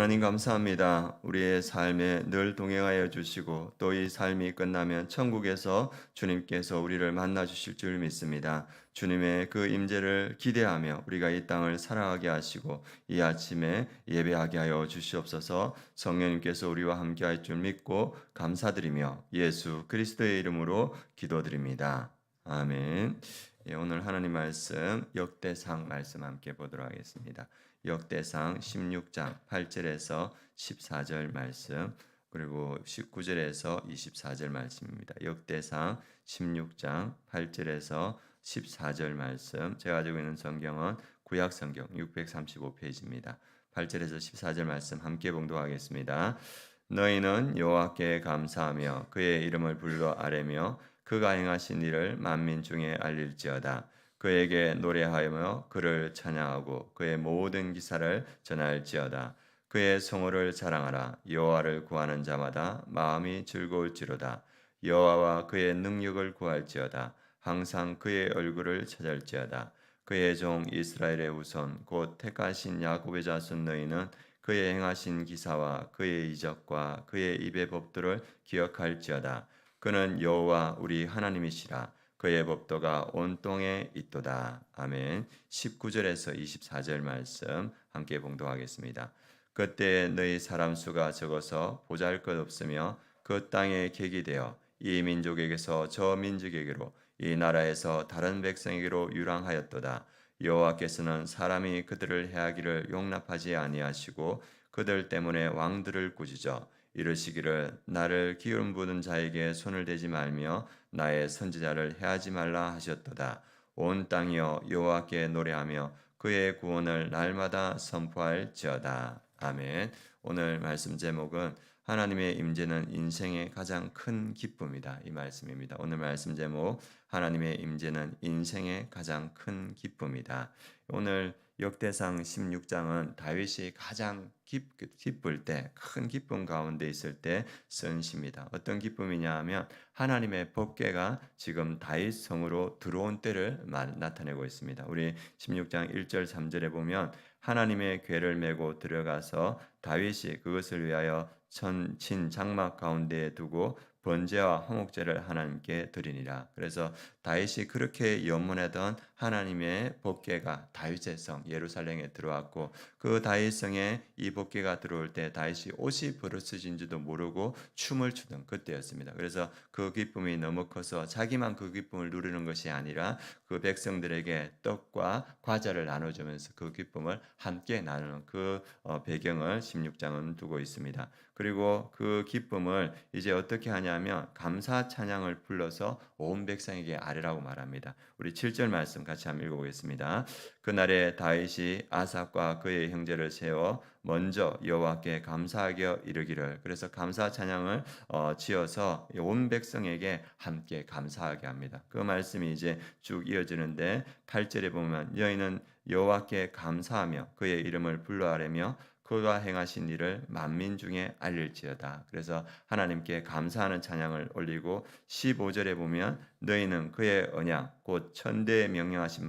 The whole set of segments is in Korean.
하나님 감사합니다. 우리의 삶에 늘 동행하여 주시고 또 이 삶이 끝나면 천국에서 주님께서 우리를 만나 주실 줄 믿습니다. 주님의 그 임재를 기대하며 우리가 이 땅을 살아가게 하시고 이 아침에 예배하게 하여 주시옵소서. 성령님께서 우리와 함께 할 줄 믿고 감사드리며 예수 그리스도의 이름으로 기도드립니다. 아멘. 오늘 하나님 말씀 역대상 말씀 함께 보도록 하겠습니다. 역대상 16장 8절에서 14절 말씀 그리고 19절에서 24절 말씀입니다. 역대상 16장 8절에서 14절 말씀 제가 가지고 있는 성경은 구약 성경 635페이지입니다. 8절에서 14절 말씀 함께 봉독하겠습니다. 너희는 여호와께 감사하며 그의 이름을 불러 아뢰며 그가 행하신 일을 만민 중에 알릴지어다. 그에게 노래하며 그를 찬양하고 그의 모든 기사를 전할지어다. 그의 성호를 자랑하라. 여호와를 구하는 자마다 마음이 즐거울지로다. 여호와와 그의 능력을 구할지어다. 항상 그의 얼굴을 찾을지어다. 그의 종 이스라엘의 후손 곧 택하신 야곱의 자손 너희는 그의 행하신 기사와 그의 이적과 그의 입의 법도를 기억할지어다. 그는 여호와 우리 하나님이시라. 그의 법도가 온 땅에 있도다. 아멘. 19절에서 24절 말씀 함께 봉독하겠습니다. 그때 너희 사람 수가 적어서 보잘것 없으며 그 땅에 객이 되어 이 민족에게서 저 민족에게로 이 나라에서 다른 백성에게로 유랑하였도다. 여호와께서는 사람이 그들을 해하기를 용납하지 아니하시고 그들 때문에 왕들을 꾸짖어 이르시기를 나를 기름 부은 자에게 손을 대지 말며 나의 선지자를 해하지 말라 하셨도다. 온 땅이여 여호와께 노래하며 그의 구원을 날마다 선포할지어다. 아멘. 오늘 말씀 제목은 하나님의 임재는 인생의 가장 큰 기쁨이다. 이 말씀입니다. 오늘 말씀 제목 하나님의 임재는 인생의 가장 큰 기쁨이다. 오늘 역대상 16장은 다윗이 가장 기쁠 때, 큰 기쁨 가운데 있을 때 쓴 시입니다. 어떤 기쁨이냐 하면 하나님의 법궤가 지금 다윗 성으로 들어온 때를 나타내고 있습니다. 우리 16장 1절 3절에 보면 하나님의 궤를 메고 들어가서 다윗이 그것을 위하여 친 장막 가운데에 두고 번제와 화목제를 하나님께 드리니라. 그래서 다윗이 그렇게 염원하던 하나님의 법궤가 다윗의 성 예루살렘에 들어왔고 그 다윗 성에 이 법궤가 들어올 때 다윗이 옷이 벌어진지도 모르고 춤을 추던 그때였습니다. 그래서 그 기쁨이 너무 커서 자기만 그 기쁨을 누리는 것이 아니라 그 백성들에게 떡과 과자를 나눠주면서 그 기쁨을 함께 나누는 그 배경을 16장은 두고 있습니다. 그리고 그 기쁨을 이제 어떻게 하냐면 감사 찬양을 불러서 온 백성에게 아뢰라고 말합니다. 우리 7절 말씀 같이 한번 읽어보겠습니다. 그날에 다윗이 아삽과 그의 형제를 세워 먼저 여호와께 감사하게 이르기를. 그래서 감사 찬양을 지어서 온 백성에게 함께 감사하게 합니다. 그 말씀이 이제 쭉 이어지는데 8절에 보면 너희는 여호와께 감사하며 그의 이름을 불러 아뢰며 그가 행하신 일을 만민 중에 알릴지어다. 그래서 하나님께 감사하는 찬양을 올리고 15절에 보면 너희는 그의 언약 곧 천대에 명령하신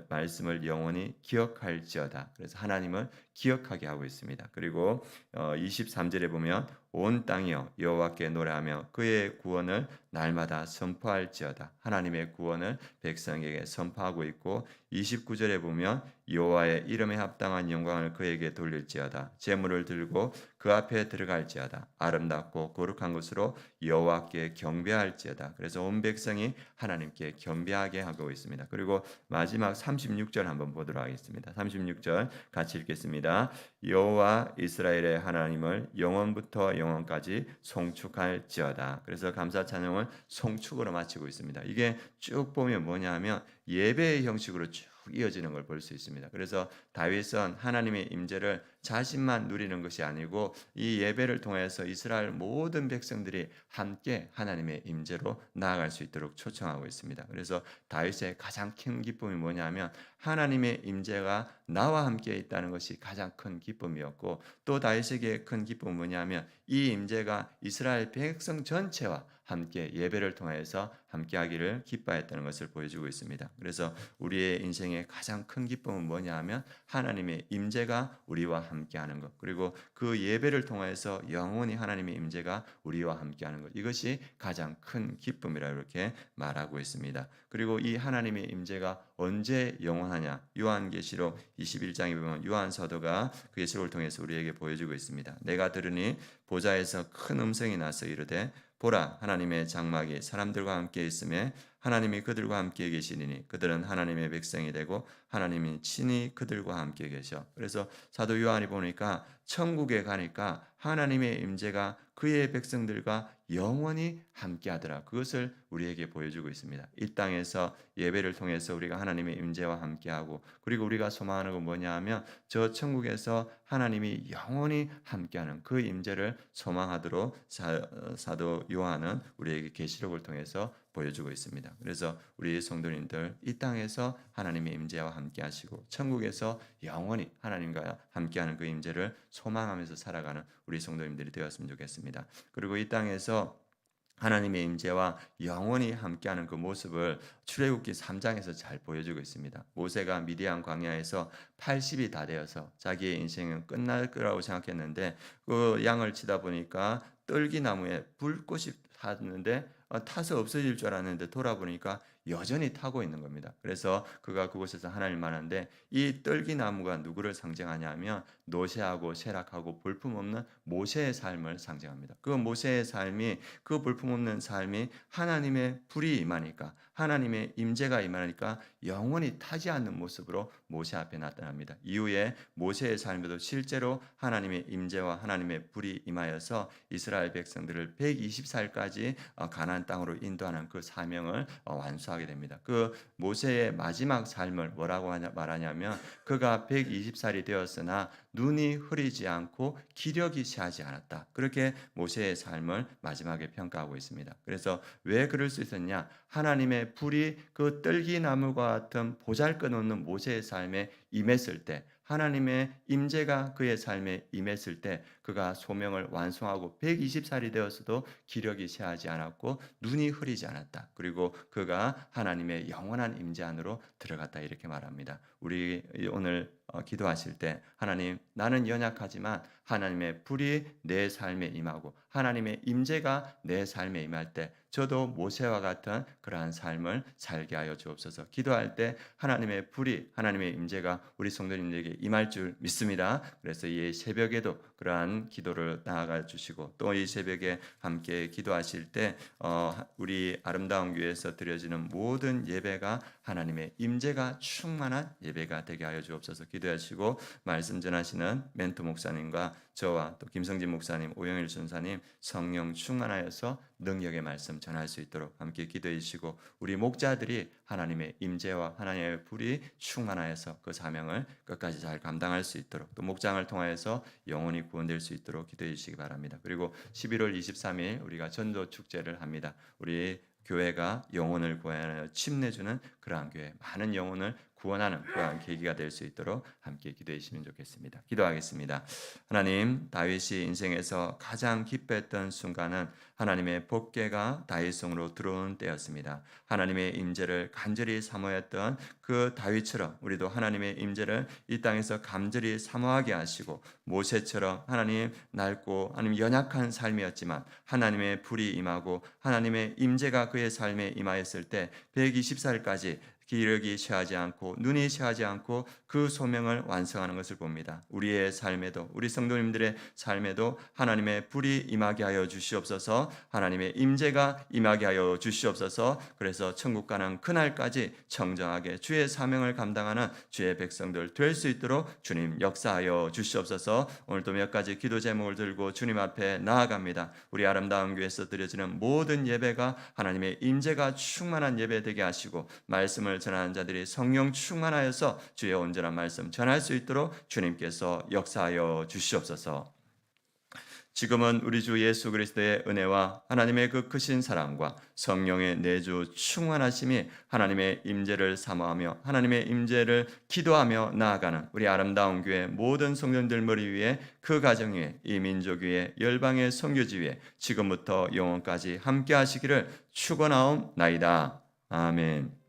말씀을 영원히 기억할지어다. 그래서 하나님을 기억하게 하고 있습니다. 그리고 23절에 보면 온 땅이여 여호와께 노래하며 그의 구원을 날마다 선포할지어다. 하나님의 구원을 백성에게 선포하고 있고 29절에 보면 여호와의 이름에 합당한 영광을 그에게 돌릴지어다. 제물을 들고 그 앞에 들어갈지어다. 아름답고 거룩한 것으로 여호와께 경배할지어다. 그래서 온 백성이 하나님께 경배하게 하고 있습니다. 그리고 마지막 36절 한번 보도록 하겠습니다. 36절 같이 읽겠습니다. 여호와 이스라엘의 하나님을 영원부터 영원까지 송축할지어다. 그래서 감사 찬양을 송축으로 마치고 있습니다. 이게 쭉 보면 뭐냐 하면 예배의 형식으로 쭉 이어지는 걸 볼 수 있습니다. 그래서 다윗은 하나님의 임재를 자신만 누리는 것이 아니고 이 예배를 통해서 이스라엘 모든 백성들이 함께 하나님의 임재로 나아갈 수 있도록 초청하고 있습니다. 그래서 다윗의 가장 큰 기쁨이 뭐냐면 하나님의 임재가 나와 함께 있다는 것이 가장 큰 기쁨이었고 또 다윗에게 큰 기쁨은 뭐냐면 이 임재가 이스라엘 백성 전체와 함께 예배를 통해서 함께하기를 기뻐했다는 것을 보여주고 있습니다. 그래서 우리의 인생의 가장 큰 기쁨은 뭐냐 하면 하나님의 임재가 우리와 함께하는 것, 그리고 그 예배를 통해서 영원히 하나님의 임재가 우리와 함께하는 것, 이것이 가장 큰 기쁨이라 이렇게 말하고 있습니다. 그리고 이 하나님의 임재가 언제 영원하냐? 요한계시록 21장에 보면 요한 사도가 그 계시록을 통해서 우리에게 보여주고 있습니다. 내가 들으니 보좌에서 큰 음성이 나서 이르되 보라, 하나님의 장막이 사람들과 함께 있음에 하나님이 그들과 함께 계시리니 그들은 하나님의 백성이 되고 하나님이 친히 그들과 함께 계셔. 그래서 사도 요한이 보니까 천국에 가니까 하나님의 임재가 그의 백성들과 영원히 함께하더라. 그것을 우리에게 보여주고 있습니다. 이 땅에서 예배를 통해서 우리가 하나님의 임재와 함께하고, 그리고 우리가 소망하는 건 뭐냐 하면 저 천국에서 하나님이 영원히 함께하는 그 임재를 소망하도록 사도 요한은 우리에게 계시록을 통해서 보여주고 있습니다. 그래서 우리 성도님들 이 땅에서 하나님의 임재와 함께하시고 천국에서 영원히 하나님과 함께하는 그 임재를 소망하면서 살아가는 우리 성도님들이 되었으면 좋겠습니다. 그리고 이 땅에서 하나님의 임재와 영원히 함께하는 그 모습을 출애굽기 3장에서 잘 보여주고 있습니다. 모세가 미디안 광야에서 80이 다 되어서 자기의 인생은 끝날 거라고 생각했는데 그 양을 치다 보니까 떨기나무에 불꽃이 탔는데 타서 없어질 줄 알았는데 돌아보니까 여전히 타고 있는 겁니다. 그래서 그가 그곳에서 하나님을 만났는데 이 떨기나무가 누구를 상징하냐면 노쇠하고 쇠락하고 볼품없는 모세의 삶을 상징합니다. 그 모세의 삶이, 그 볼품없는 삶이 하나님의 불이 임하니까, 하나님의 임재가 임하니까 영원히 타지 않는 모습으로 모세 앞에 나타납니다. 이후에 모세의 삶에도 실제로 하나님의 임재와 하나님의 불이 임하여서 이스라엘 백성들을 120살까지 가나안 땅으로 인도하는 그 사명을 완수하게 됩니다. 그 모세의 마지막 삶을 뭐라고 말하냐면 그가 120살이 되었으나 눈이 흐리지 않고 기력이 쇠하지 않았다. 그렇게 모세의 삶을 마지막에 평가하고 있습니다. 그래서 왜 그럴 수 있었냐? 하나님의 불이 그 떨기나무와 같은 보잘것없는 모세의 삶에 임했을 때, 하나님의 임재가 그의 삶에 임했을 때 그가 소명을 완성하고 120살이 되었어도 기력이 쇠하지 않았고 눈이 흐리지 않았다. 그리고 그가 하나님의 영원한 임재 안으로 들어갔다, 이렇게 말합니다. 우리 오늘 기도하실 때 하나님, 나는 연약하지만 하나님의 불이 내 삶에 임하고 하나님의 임재가 내 삶에 임할 때 저도 모세와 같은 그러한 삶을 살게 하여 주옵소서. 기도할 때 하나님의 불이, 하나님의 임재가 우리 성도님들에게 임할 줄 믿습니다. 그래서 이 새벽에도 그러한 기도를 나아가 주시고, 또 이 새벽에 함께 기도하실 때 우리 아름다운 교회에서 드려지는 모든 예배가 하나님의 임재가 충만한 예배가 되게 하여 주옵소서. 기도하시고 말씀 전하시는 멘토 목사님과 저와 또 김성진 목사님, 오영일 전사님 성령 충만하여서 능력의 말씀 전할 수 있도록 함께 기도해 주시고, 우리 목자들이 하나님의 임재와 하나님의 불이 충만하여서 그 사명을 끝까지 잘 감당할 수 있도록, 또 목장을 통하여서 영원히 구원될 수 있도록 기도해 주시기 바랍니다. 그리고 11월 23일 우리가 전도 축제를 합니다. 우리 교회가 영혼을 구원하여 침내주는 그러한 교회, 많은 영혼을 구원하는 그러한 계기가 될 수 있도록 함께 기도해 주시면 좋겠습니다. 기도하겠습니다. 하나님, 다윗이 인생에서 가장 기뻐했던 순간은 하나님의 법궤가 다윗성으로 들어온 때였습니다. 하나님의 임재를 간절히 사모했던 그 다윗처럼 우리도 하나님의 임재를 이 땅에서 간절히 사모하게 하시고, 모세처럼 하나님 낡고 하나님 연약한 삶이었지만 하나님의 불이 임하고 하나님의 임재가 그의 삶에 임하였을 때 120살까지 기력이 쇠하지 않고 눈이 쇠하지 않고 그 소명을 완성하는 것을 봅니다. 우리의 삶에도, 우리 성도님들의 삶에도 하나님의 불이 임하게 하여 주시옵소서. 하나님의 임재가 임하게 하여 주시옵소서. 그래서 천국 가는 그날까지 청정하게 주의 사명을 감당하는 주의 백성들 될 수 있도록 주님 역사하여 주시옵소서. 오늘도 몇 가지 기도 제목을 들고 주님 앞에 나아갑니다. 우리 아름다운 교회에서 드려지는 모든 예배가 하나님의 임재가 충만한 예배 되게 하시고, 말씀을 전하는 자들이 성령 충만하여서 주의 온전한 말씀 전할 수 있도록 주님께서 역사하여 주시옵소서. 지금은 우리 주 예수 그리스도의 은혜와 하나님의 그 크신 사랑과 성령의 내주 충만하심이 하나님의 임재를 사모하며 하나님의 임재를 기도하며 나아가는 우리 아름다운 교회 모든 성도님들 머리 위에, 그 가정 위에, 이 민족 위에, 열방의 선교지 위에 지금부터 영원까지 함께 하시기를 축원하옵나이다. 아멘.